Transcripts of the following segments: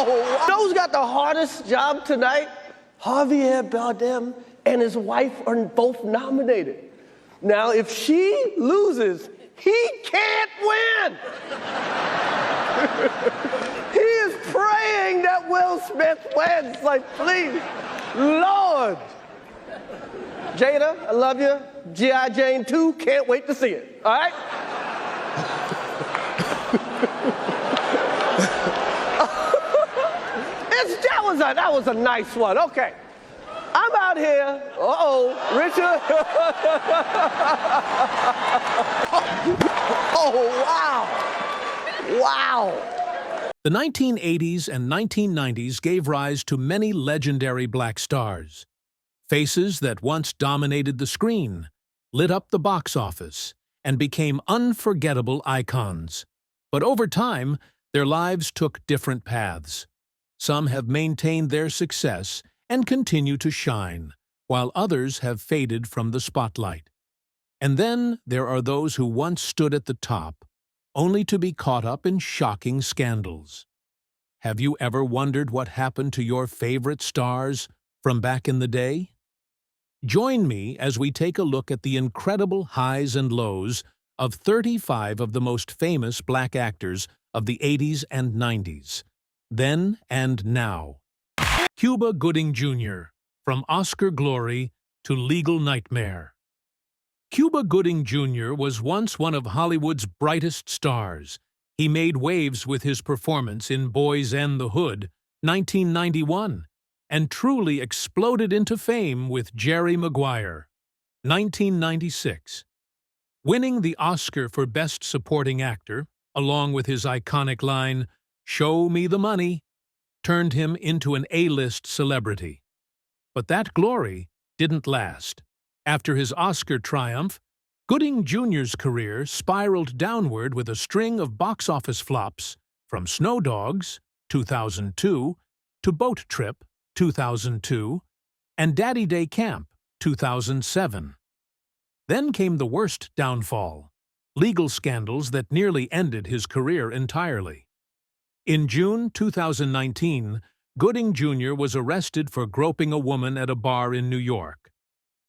wow. You know who's got the hardest job tonight? Javier Bardem and his wife are both nominated. Now, if she loses, he can't win. He is praying that Will Smith wins. Like, please, Lord. Jada, I love you. G.I. Jane 2, can't wait to see it. All right? That was a nice one. Okay. I'm out here. Richard. Oh, wow. Wow. The 1980s and 1990s gave rise to many legendary black stars. Faces that once dominated the screen, lit up the box office, and became unforgettable icons. But over time, their lives took different paths. Some have maintained their success and continue to shine, while others have faded from the spotlight. And then there are those who once stood at the top, only to be caught up in shocking scandals. Have you ever wondered what happened to your favorite stars from back in the day? Join me as we take a look at the incredible highs and lows of 35 of the most famous black actors of the 80s and 90s. Then and now. Cuba Gooding Jr., from Oscar glory to legal nightmare. Cuba Gooding Jr. was once one of Hollywood's brightest stars. He made waves with his performance in Boys and the Hood, 1991, and truly exploded into fame with Jerry Maguire, 1996. Winning the Oscar for Best Supporting Actor, along with his iconic line, "Show me the money," turned him into an A-list celebrity. But that glory didn't last. After his Oscar triumph, Gooding Jr.'s career spiraled downward with a string of box office flops, from Snow Dogs, 2002, to Boat Trip, 2002, and Daddy Day Camp, 2007. Then came the worst downfall, legal scandals that nearly ended his career entirely. In June 2019, Gooding Jr. was arrested for groping a woman at a bar in New York.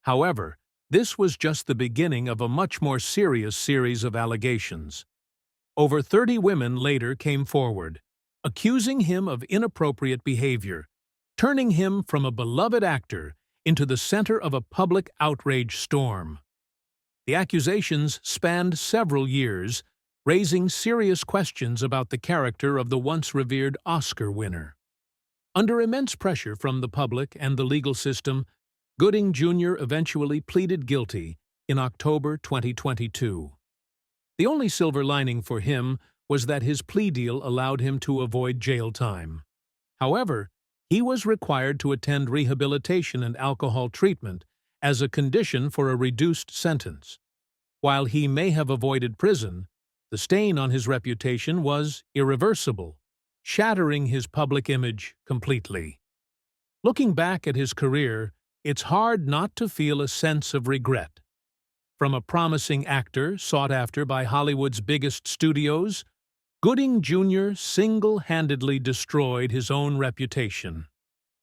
However, this was just the beginning of a much more serious series of allegations. Over 30 women later came forward, accusing him of inappropriate behavior, turning him from a beloved actor into the center of a public outrage storm. The accusations spanned several years, raising serious questions about the character of the once-revered Oscar winner. Under immense pressure from the public and the legal system, Gooding Jr. eventually pleaded guilty in October 2022. The only silver lining for him was that his plea deal allowed him to avoid jail time. However, he was required to attend rehabilitation and alcohol treatment as a condition for a reduced sentence. While he may have avoided prison, the stain on his reputation was irreversible, shattering his public image completely. Looking back at his career, it's hard not to feel a sense of regret. From a promising actor sought after by Hollywood's biggest studios, Gooding Jr. single-handedly destroyed his own reputation.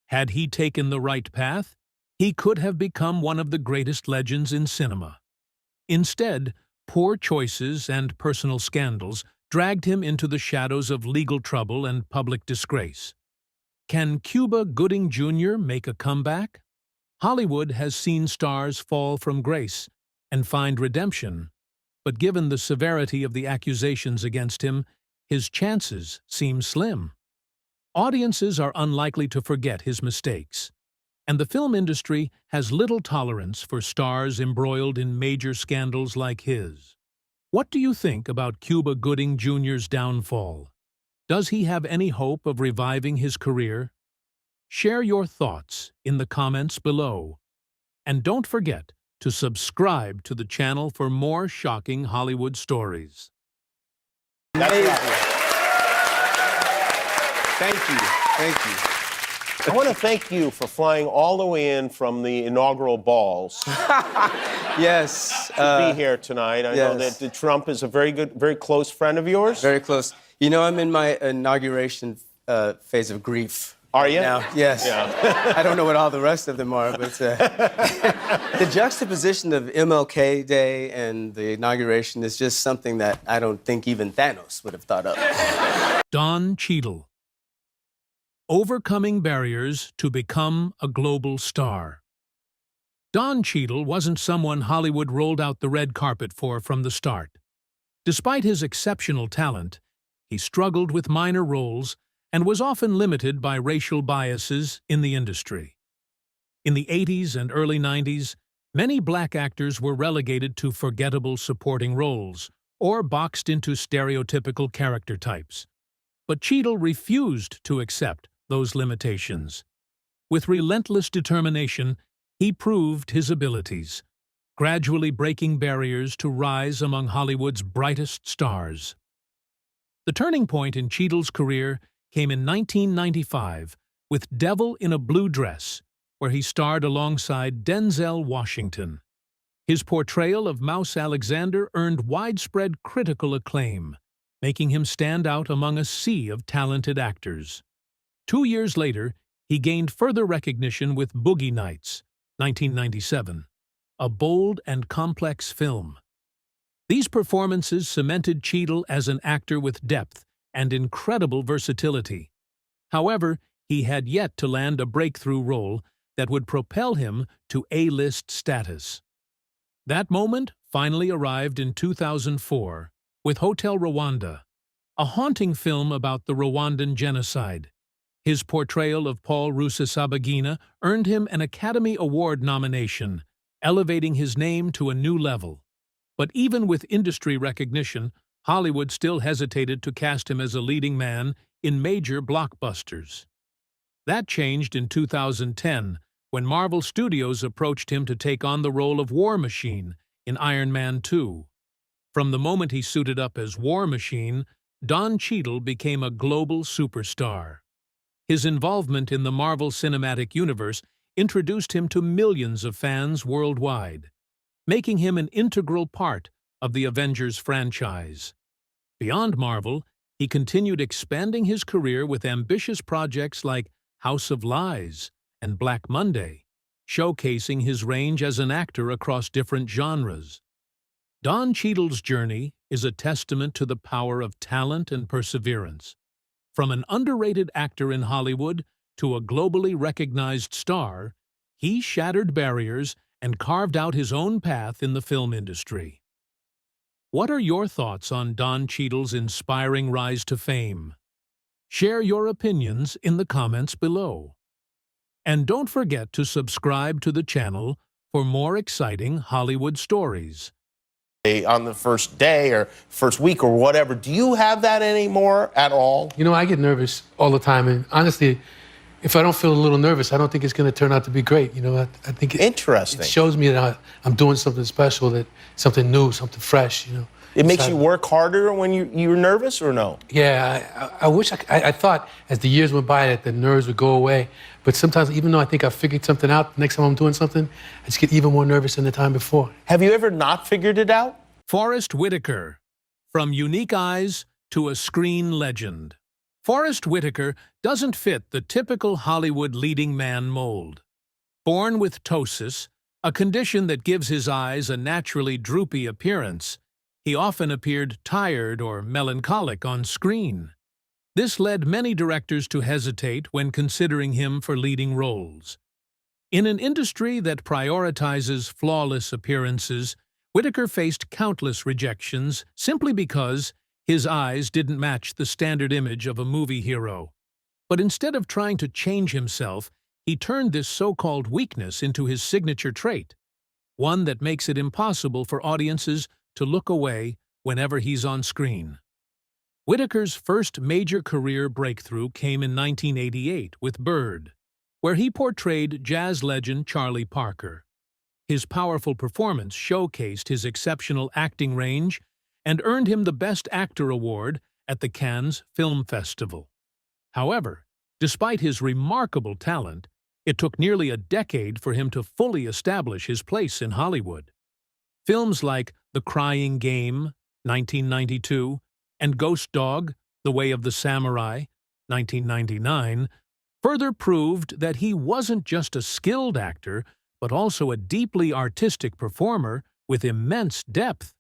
Had he taken the right path, he could have become one of the greatest legends in cinema. Instead, poor choices and personal scandals dragged him into the shadows of legal trouble and public disgrace. Can Cuba Gooding Jr. make a comeback? Hollywood has seen stars fall from grace and find redemption, but given the severity of the accusations against him, his chances seem slim. Audiences are unlikely to forget his mistakes, and the film industry has little tolerance for stars embroiled in major scandals like his. What do you think about Cuba Gooding Jr.'s downfall? Does he have any hope of reviving his career? Share your thoughts in the comments below. And don't forget to subscribe to the channel for more shocking Hollywood stories. Thank you. Thank you. I want to thank you for flying all the way in from the inaugural balls. Yes. To be here tonight. I know that Trump is a very close friend of yours. Very close. You know, I'm in my inauguration phase of grief. Are you? Now, yes. Yeah. I don't know what all the rest of them are, but the juxtaposition of MLK Day and the inauguration is just something that I don't think even Thanos would have thought of. Don Cheadle. Overcoming barriers to become a global star. Don Cheadle wasn't someone Hollywood rolled out the red carpet for from the start. Despite his exceptional talent, he struggled with minor roles and was often limited by racial biases in the industry. In the 80s and early 90s, many black actors were relegated to forgettable supporting roles or boxed into stereotypical character types. But Cheadle refused to accept those limitations. With relentless determination, he proved his abilities, gradually breaking barriers to rise among Hollywood's brightest stars. The turning point in Cheadle's career came in 1995 with Devil in a Blue Dress, where he starred alongside Denzel Washington. His portrayal of Mouse Alexander earned widespread critical acclaim, making him stand out among a sea of talented actors. 2 years later, he gained further recognition with Boogie Nights, 1997, a bold and complex film. These performances cemented Cheadle as an actor with depth and incredible versatility. However, he had yet to land a breakthrough role that would propel him to A-list status. That moment finally arrived in 2004 with Hotel Rwanda, a haunting film about the Rwandan genocide. His portrayal of Paul Rusesabagina earned him an Academy Award nomination, elevating his name to a new level. But even with industry recognition, Hollywood still hesitated to cast him as a leading man in major blockbusters. That changed in 2010 when Marvel Studios approached him to take on the role of War Machine in Iron Man 2. From the moment he suited up as War Machine, Don Cheadle became a global superstar. His involvement in the Marvel Cinematic Universe introduced him to millions of fans worldwide, making him an integral part of the Avengers franchise. Beyond Marvel, he continued expanding his career with ambitious projects like House of Lies and Black Monday, showcasing his range as an actor across different genres. Don Cheadle's journey is a testament to the power of talent and perseverance. From an underrated actor in Hollywood to a globally recognized star, he shattered barriers and carved out his own path in the film industry. What are your thoughts on Don Cheadle's inspiring rise to fame? Share your opinions in the comments below. And don't forget to subscribe to the channel for more exciting Hollywood stories. On the first day or first week or whatever, do you have that anymore at all? You know, I get nervous all the time, and honestly, if I don't feel a little nervous, I don't think it's going to turn out to be great. You know, I think Interesting. It shows me that I'm doing something special, that something new, something fresh. You know, It makes you work harder when you're nervous, or no? Yeah, I wish I thought as the years went by that the nerves would go away, but sometimes even though I think I figured something out, the next time I'm doing something, I just get even more nervous than the time before. Have you ever not figured it out? Forrest Whitaker, from unique eyes to a screen legend. Forrest Whitaker doesn't fit the typical Hollywood leading man mold. Born with ptosis, a condition that gives his eyes a naturally droopy appearance, he often appeared tired or melancholic on screen. This led many directors to hesitate when considering him for leading roles. In an industry that prioritizes flawless appearances, Whitaker faced countless rejections simply because his eyes didn't match the standard image of a movie hero. But instead of trying to change himself, he turned this so-called weakness into his signature trait, one that makes it impossible for audiences to look away whenever he's on screen. Whitaker's first major career breakthrough came in 1988 with Bird, where he portrayed jazz legend Charlie Parker. His powerful performance showcased his exceptional acting range and earned him the Best Actor award at the Cannes Film Festival. However, despite his remarkable talent, it took nearly a decade for him to fully establish his place in Hollywood. Films like The Crying Game, 1992, and Ghost Dog, The Way of the Samurai 1999, further proved that he wasn't just a skilled actor, but also a deeply artistic performer with immense depth.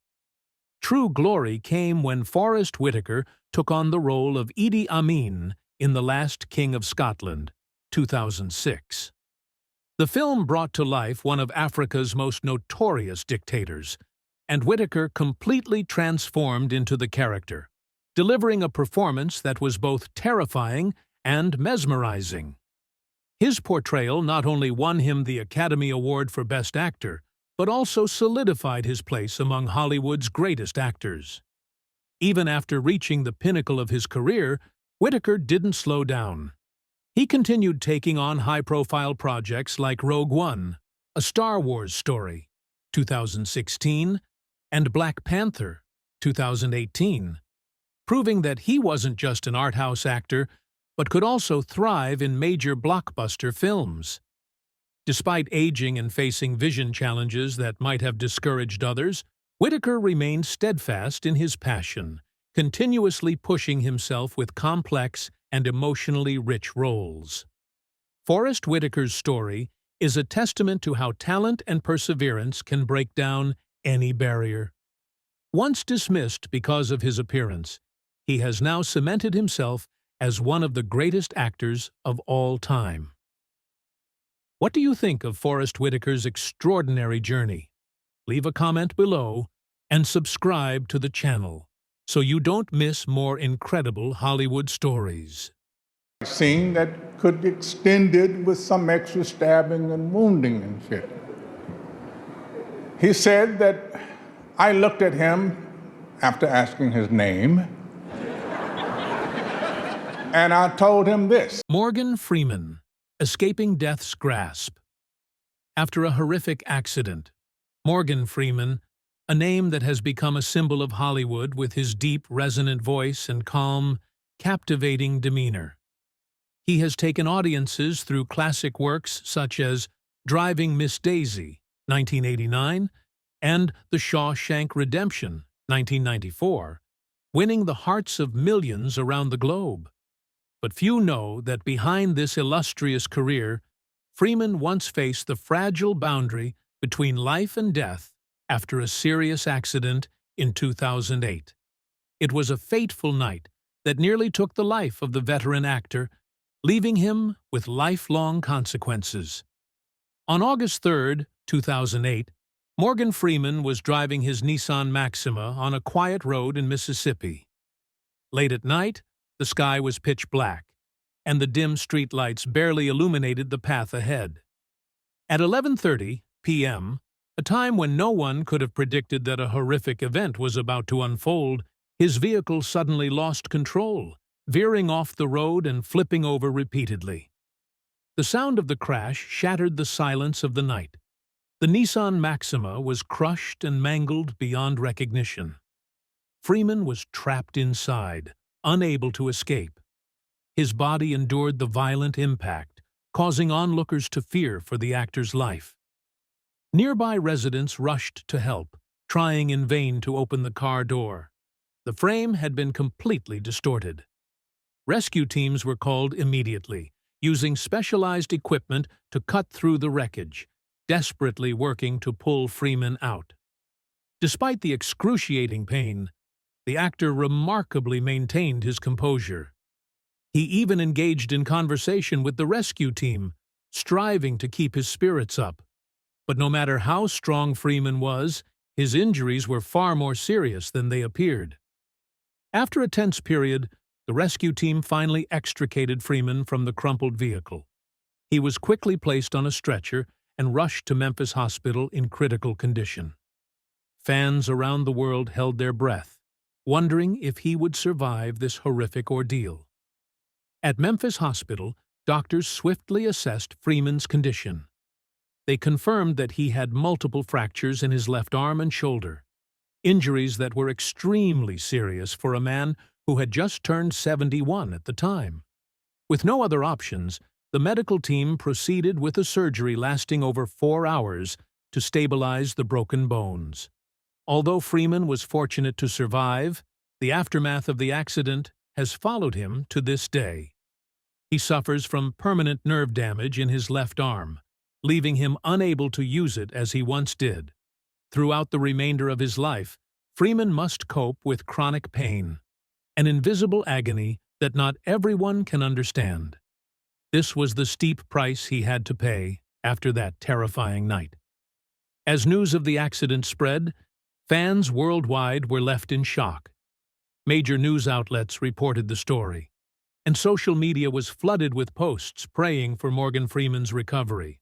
True glory came when Forrest Whitaker took on the role of Idi Amin in The Last King of Scotland, 2006. The film brought to life one of Africa's most notorious dictators, and Whitaker completely transformed into the character, delivering a performance that was both terrifying and mesmerizing. His portrayal not only won him the Academy Award for Best Actor, but also solidified his place among Hollywood's greatest actors. Even after reaching the pinnacle of his career, Whitaker didn't slow down. He continued taking on high-profile projects like Rogue One, A Star Wars Story, 2016, and Black Panther, 2018, proving that he wasn't just an art house actor, but could also thrive in major blockbuster films. Despite aging and facing vision challenges that might have discouraged others, Whitaker remained steadfast in his passion, continuously pushing himself with complex and emotionally rich roles. Forrest Whitaker's story is a testament to how talent and perseverance can break down any barrier. Once dismissed because of his appearance, he has now cemented himself as one of the greatest actors of all time. What do you think of Forrest Whitaker's extraordinary journey? Leave a comment below and subscribe to the channel so you don't miss more incredible Hollywood stories. Scene that could be extended with some extra stabbing and wounding and shit. He said that I looked at him after asking his name, and I told him this. Morgan Freeman, escaping death's grasp. After a horrific accident, Morgan Freeman, a name that has become a symbol of Hollywood with his deep, resonant voice and calm, captivating demeanor. He has taken audiences through classic works such as Driving Miss Daisy, 1989, and The Shawshank Redemption, 1994, winning the hearts of millions around the globe. But few know that behind this illustrious career, Freeman once faced the fragile boundary between life and death after a serious accident in 2008. It was a fateful night that nearly took the life of the veteran actor, leaving him with lifelong consequences. On August 3, 2008, Morgan Freeman was driving his Nissan Maxima on a quiet road in Mississippi. Late at night, the sky was pitch black, and the dim streetlights barely illuminated the path ahead. At 11:30 p.m., a time when no one could have predicted that a horrific event was about to unfold, his vehicle suddenly lost control, veering off the road and flipping over repeatedly. The sound of the crash shattered the silence of the night. The Nissan Maxima was crushed and mangled beyond recognition. Freeman was trapped inside, unable to escape. His body endured the violent impact, causing onlookers to fear for the actor's life. Nearby residents rushed to help, trying in vain to open the car door. The frame had been completely distorted. Rescue teams were called immediately, using specialized equipment to cut through the wreckage, desperately working to pull Freeman out. Despite the excruciating pain, the actor remarkably maintained his composure. He even engaged in conversation with the rescue team, striving to keep his spirits up. But no matter how strong Freeman was, his injuries were far more serious than they appeared. After a tense period, the rescue team finally extricated Freeman from the crumpled vehicle. He was quickly placed on a stretcher and rushed to Memphis Hospital in critical condition. Fans around the world held their breath, wondering if he would survive this horrific ordeal. At Memphis Hospital, doctors swiftly assessed Freeman's condition. They confirmed that he had multiple fractures in his left arm and shoulder, injuries that were extremely serious for a man who had just turned 71 at the time. With no other options, the medical team proceeded with a surgery lasting over 4 hours to stabilize the broken bones. Although Freeman was fortunate to survive, the aftermath of the accident has followed him to this day. he suffers from permanent nerve damage in his left arm, leaving him unable to use it as he once did. Throughout the remainder of his life, Freeman must cope with chronic pain, an invisible agony that not everyone can understand. This was the steep price he had to pay after that terrifying night. As news of the accident spread, fans worldwide were left in shock. Major news outlets reported the story, and social media was flooded with posts praying for Morgan Freeman's recovery.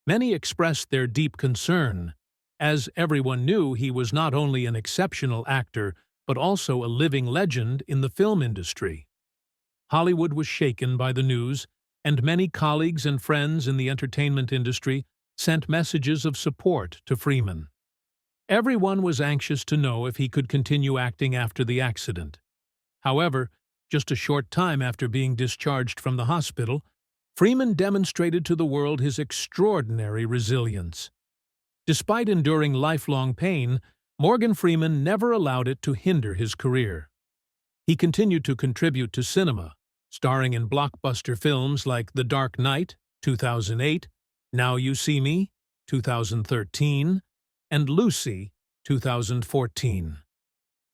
Many expressed their deep concern, as everyone knew he was not only an exceptional actor but also a living legend in the film industry. Hollywood was shaken by the news, and many colleagues and friends in the entertainment industry sent messages of support to Freeman. Everyone was anxious to know if he could continue acting after the accident. However, just a short time after being discharged from the hospital, Freeman demonstrated to the world his extraordinary resilience. Despite enduring lifelong pain, Morgan Freeman never allowed it to hinder his career. He continued to contribute to cinema, starring in blockbuster films like The Dark Knight, 2008, Now You See Me, 2013, and Lucy, 2014.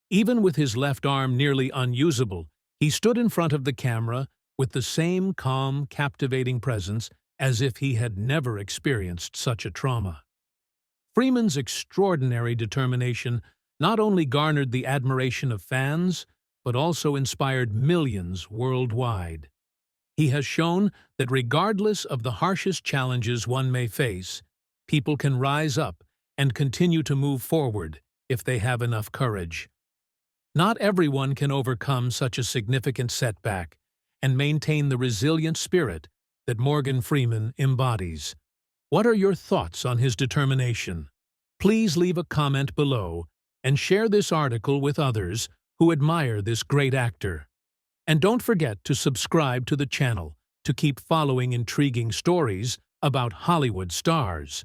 Even with his left arm nearly unusable, he stood in front of the camera with the same calm, captivating presence as if he had never experienced such a trauma. Freeman's extraordinary determination not only garnered the admiration of fans, but also inspired millions worldwide. He has shown that regardless of the harshest challenges one may face, people can rise up and continue to move forward if they have enough courage. Not everyone can overcome such a significant setback and maintain the resilient spirit that Morgan Freeman embodies. What are your thoughts on his determination? Please leave a comment below and share this article with others who admire this great actor. And don't forget to subscribe to the channel to keep following intriguing stories about Hollywood stars.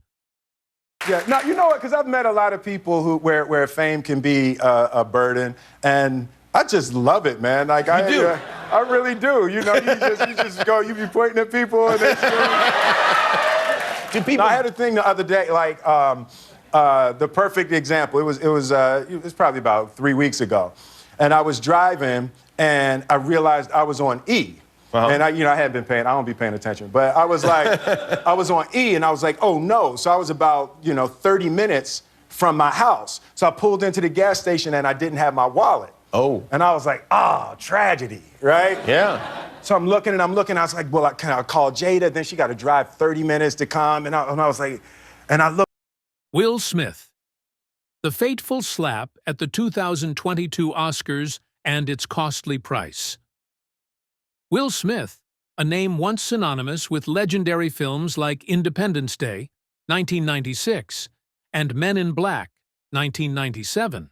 Yeah, now you know what? Because I've met a lot of people where fame can be a burden, and I just love it, man. Like I really do. You know, you just go, you be pointing at people, and they do people. I had a thing the other day, like the perfect example. It was probably about 3 weeks ago, and I was driving, and I realized I was on E. And I hadn't been paying, I don't be paying attention, but I was like, I was on E and I was like, oh no. So I was about, 30 minutes from my house. So I pulled into the gas station and I didn't have my wallet. Oh. And I was like, tragedy, right? Yeah. So I'm looking, I was like, well, can I call Jada? Then she got to drive 30 minutes to come. And I was like, and I looked. Will Smith. The fateful slap at the 2022 Oscars and its costly price. Will Smith, a name once synonymous with legendary films like Independence Day, 1996, and Men in Black, 1997.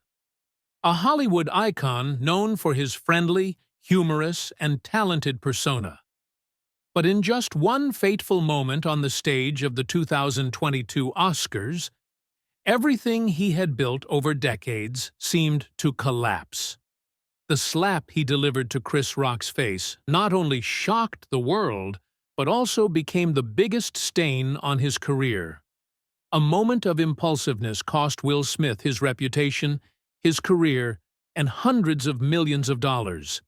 A Hollywood icon known for his friendly, humorous, and talented persona. But in just one fateful moment on the stage of the 2022 Oscars, everything he had built over decades seemed to collapse. The slap he delivered to Chris Rock's face not only shocked the world, but also became the biggest stain on his career. A moment of impulsiveness cost Will Smith his reputation, his career, and hundreds of millions of dollars.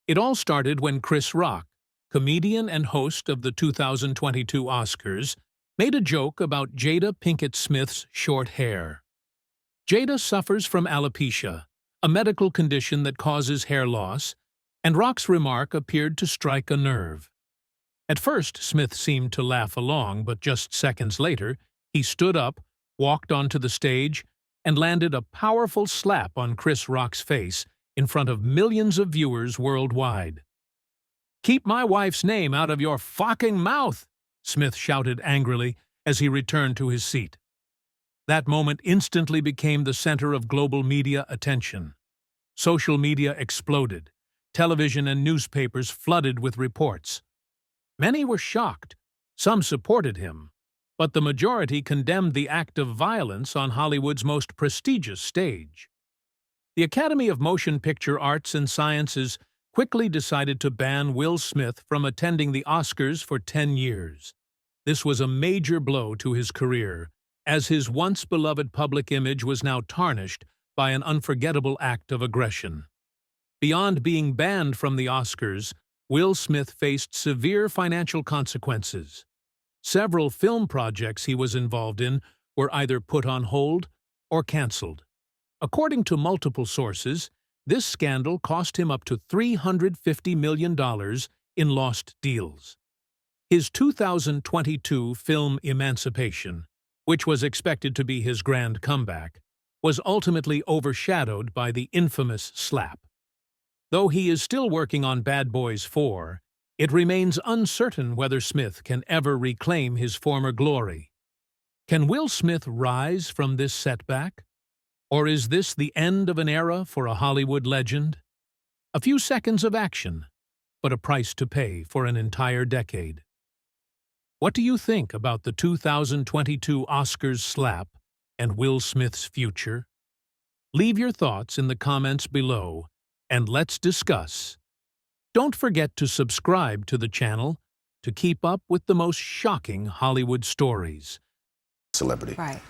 It all started when Chris Rock, comedian and host of the 2022 Oscars, made a joke about Jada Pinkett Smith's short hair. Jada suffers from alopecia, a medical condition that causes hair loss, and Rock's remark appeared to strike a nerve. At first, Smith seemed to laugh along, but just seconds later, he stood up, walked onto the stage, and landed a powerful slap on Chris Rock's face in front of millions of viewers worldwide. "Keep my wife's name out of your fucking mouth!" Smith shouted angrily as he returned to his seat. That moment instantly became the center of global media attention. Social media exploded. Television and newspapers flooded with reports. Many were shocked. Some supported him. But the majority condemned the act of violence on Hollywood's most prestigious stage. The Academy of Motion Picture Arts and Sciences quickly decided to ban Will Smith from attending the Oscars for 10 years. This was a major blow to his career, as his once beloved public image was now tarnished by an unforgettable act of aggression. Beyond being banned from the Oscars, Will Smith faced severe financial consequences. Several film projects he was involved in were either put on hold or canceled. According to multiple sources, this scandal cost him up to $350 million in lost deals. His 2022 film Emancipation, which was expected to be his grand comeback, was ultimately overshadowed by the infamous slap. Though he is still working on Bad Boys 4, it remains uncertain whether Smith can ever reclaim his former glory. Can Will Smith rise from this setback? Or is this the end of an era for a Hollywood legend? A few seconds of action, but a price to pay for an entire decade. What do you think about the 2022 Oscars slap and Will Smith's future? Leave your thoughts in the comments below, and let's discuss. Don't forget to subscribe to the channel to keep up with the most shocking Hollywood stories. Celebrity. Right.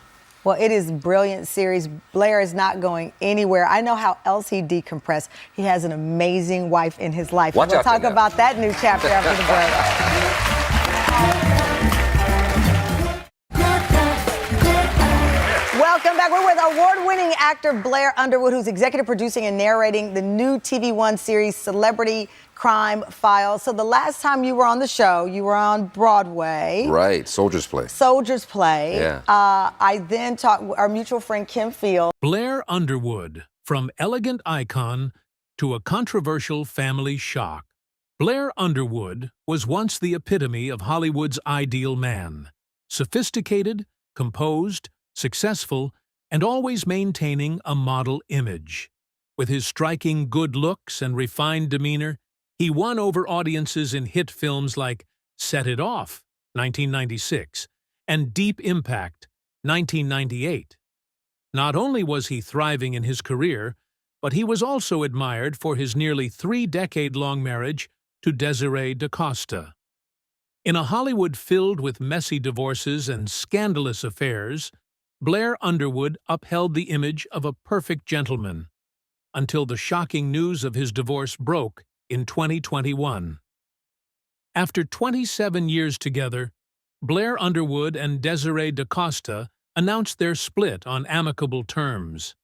Well, it is a brilliant series. Blair is not going anywhere. I know how else he decompressed. He has an amazing wife in his life. Watch we'll out talk there now. about that new chapter after the break. Welcome back. We're with award-winning actor Blair Underwood, who's executive producing and narrating the new TV One series, Celebrity Crime Files. So the last time you were on the show, you were on Broadway. Right, Soldier's Play. Soldier's Play. Yeah. I then talked with our mutual friend Kim Field. Blair Underwood, from elegant icon to a controversial family shock. Blair Underwood was once the epitome of Hollywood's ideal man. Sophisticated, composed, successful, and always maintaining a model image. With his striking good looks and refined demeanor, he won over audiences in hit films like Set It Off, 1996, and Deep Impact, 1998. Not only was he thriving in his career, but he was also admired for his nearly 3-decade-long marriage to Desiree DaCosta. In a Hollywood filled with messy divorces and scandalous affairs, Blair Underwood upheld the image of a perfect gentleman, until the shocking news of his divorce broke in 2021. After 27 years together, Blair Underwood and Desiree DaCosta announced their split on amicable terms.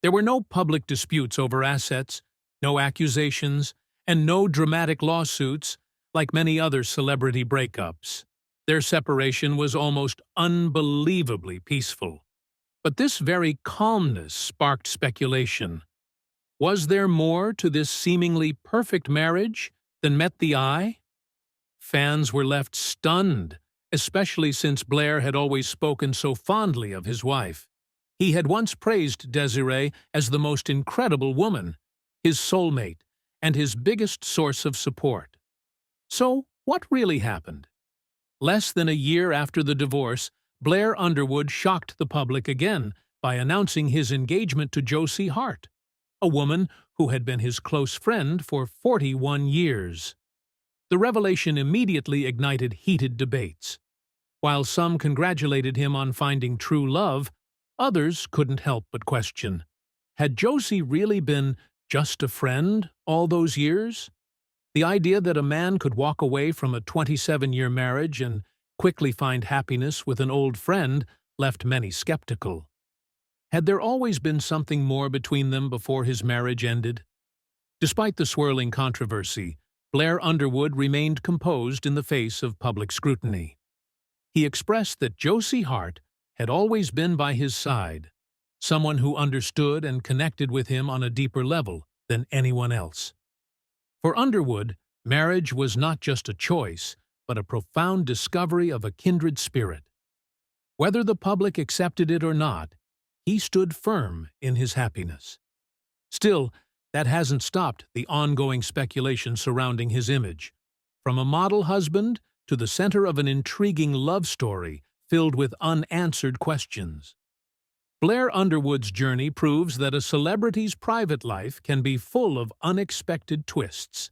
There were no public disputes over assets, no accusations, and no dramatic lawsuits like many other celebrity breakups. Their separation was almost unbelievably peaceful. But this very calmness sparked speculation. Was there more to this seemingly perfect marriage than met the eye? Fans were left stunned, especially since Blair had always spoken so fondly of his wife. He had once praised Desiree as the most incredible woman, his soulmate, and his biggest source of support. So, what really happened? Less than a year after the divorce, Blair Underwood shocked the public again by announcing his engagement to Josie Hart, a woman who had been his close friend for 41 years. The revelation immediately ignited heated debates. While some congratulated him on finding true love, others couldn't help but question. Had Josie really been just a friend all those years? The idea that a man could walk away from a 27-year marriage and quickly find happiness with an old friend left many skeptical. Had there always been something more between them before his marriage ended? Despite the swirling controversy, Blair Underwood remained composed in the face of public scrutiny. He expressed that Josie Hart had always been by his side, someone who understood and connected with him on a deeper level than anyone else. For Underwood, marriage was not just a choice, but a profound discovery of a kindred spirit. Whether the public accepted it or not, he stood firm in his happiness. Still, that hasn't stopped the ongoing speculation surrounding his image. From a model husband to the center of an intriguing love story filled with unanswered questions. Blair Underwood's journey proves that a celebrity's private life can be full of unexpected twists.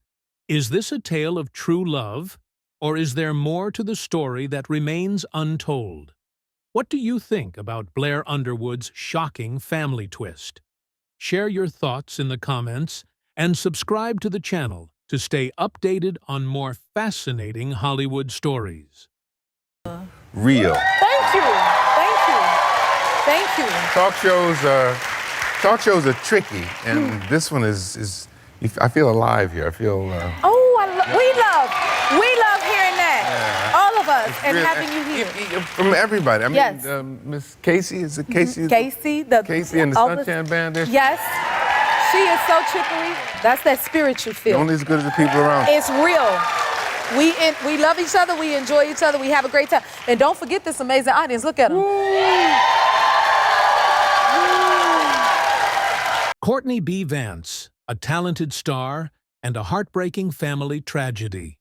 Is this a tale of true love, or is there more to the story that remains untold? What do you think about Blair Underwood's shocking family twist? Share your thoughts in the comments and subscribe to the channel to stay updated on more fascinating Hollywood stories. Real. Thank you. Thank you. Thank you. Talk shows are tricky, and this one is. I feel alive here. I feel. We love hearing that. Yeah. All of us, and really- having you here. From everybody. I mean, Yes. Miss Casey, is it Casey? Casey, Casey and the all the- Sunshine Band. Yes. She is so chicory. That's that spirit you feel. Only as good as the people around. It's real. We love each other. We enjoy each other. We have a great time. And don't forget this amazing audience. Look at them. Courtney B. Vance, a talented star and a heartbreaking family tragedy.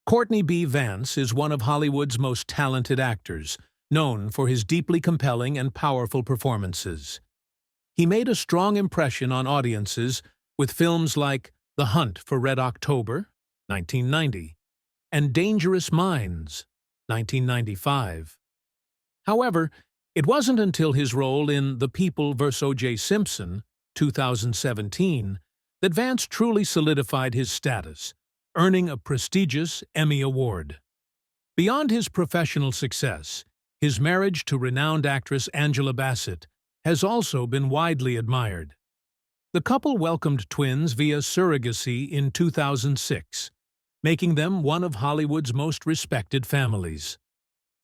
Courtney B. Vance is one of Hollywood's most talented actors, known for his deeply compelling and powerful performances. He made a strong impression on audiences with films like The Hunt for Red October, 1990, and Dangerous Minds, 1995. However, it wasn't until his role in The People vs. O.J. Simpson, 2017, that Vance truly solidified his status, earning a prestigious Emmy Award. Beyond his professional success, his marriage to renowned actress Angela Bassett has also been widely admired. The couple welcomed twins via surrogacy in 2006, making them one of Hollywood's most respected families.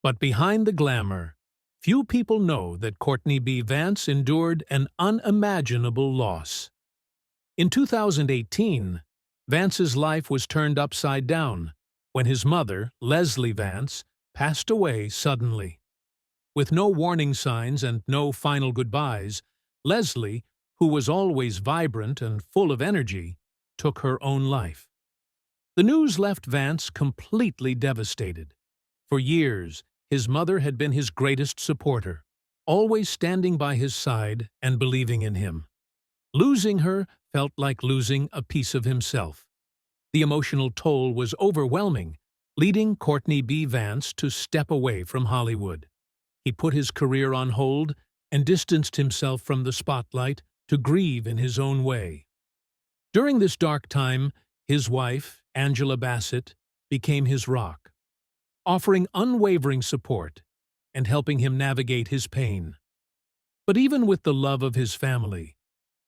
But behind the glamour, few people know that Courtney B. Vance endured an unimaginable loss. In 2018, Vance's life was turned upside down when his mother, Leslie Vance, passed away suddenly. With no warning signs and no final goodbyes, Leslie, who was always vibrant and full of energy, took her own life. The news left Vance completely devastated. For years, his mother had been his greatest supporter, always standing by his side and believing in him. Losing her felt like losing a piece of himself. The emotional toll was overwhelming, leading Courtney B. Vance to step away from Hollywood. He put his career on hold and distanced himself from the spotlight to grieve in his own way. During this dark time, his wife, Angela Bassett, became his rock, offering unwavering support and helping him navigate his pain. But even with the love of his family,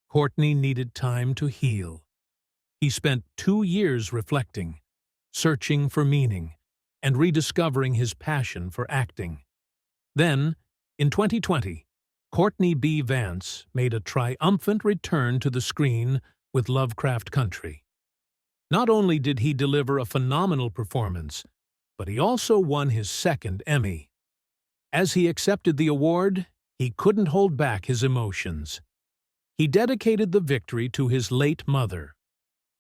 Courtney needed time to heal. He spent 2 years reflecting, searching for meaning, and rediscovering his passion for acting. Then, in 2020, Courtney B. Vance made a triumphant return to the screen with Lovecraft Country. Not only did he deliver a phenomenal performance, but he also won his second Emmy. As he accepted the award, he couldn't hold back his emotions. He dedicated the victory to his late mother,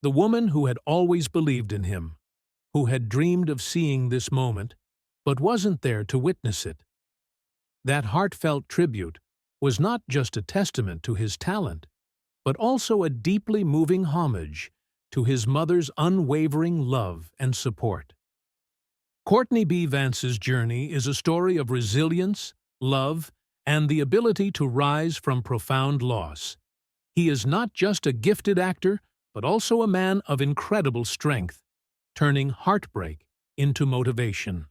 the woman who had always believed in him, who had dreamed of seeing this moment, but wasn't there to witness it. That heartfelt tribute was not just a testament to his talent, but also a deeply moving homage to his mother's unwavering love and support. Courtney B. Vance's journey is a story of resilience, love, and the ability to rise from profound loss. He is not just a gifted actor, but also a man of incredible strength, turning heartbreak into motivation.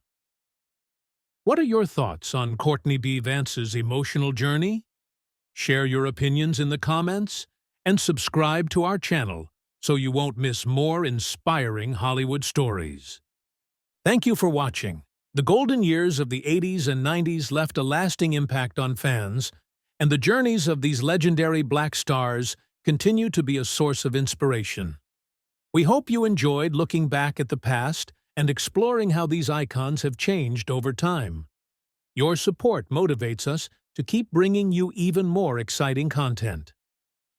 What are your thoughts on Courtney B. Vance's emotional journey? Share your opinions in the comments and subscribe to our channel so you won't miss more inspiring Hollywood stories. Thank you for watching. The golden years of the 80s and 90s left a lasting impact on fans, and the journeys of these legendary black stars continue to be a source of inspiration. We hope you enjoyed looking back at the past and exploring how these icons have changed over time. Your support motivates us to keep bringing you even more exciting content.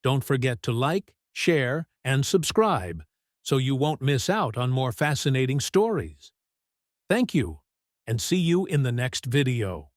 Don't forget to like, share, and subscribe so you won't miss out on more fascinating stories. Thank you, and see you in the next video.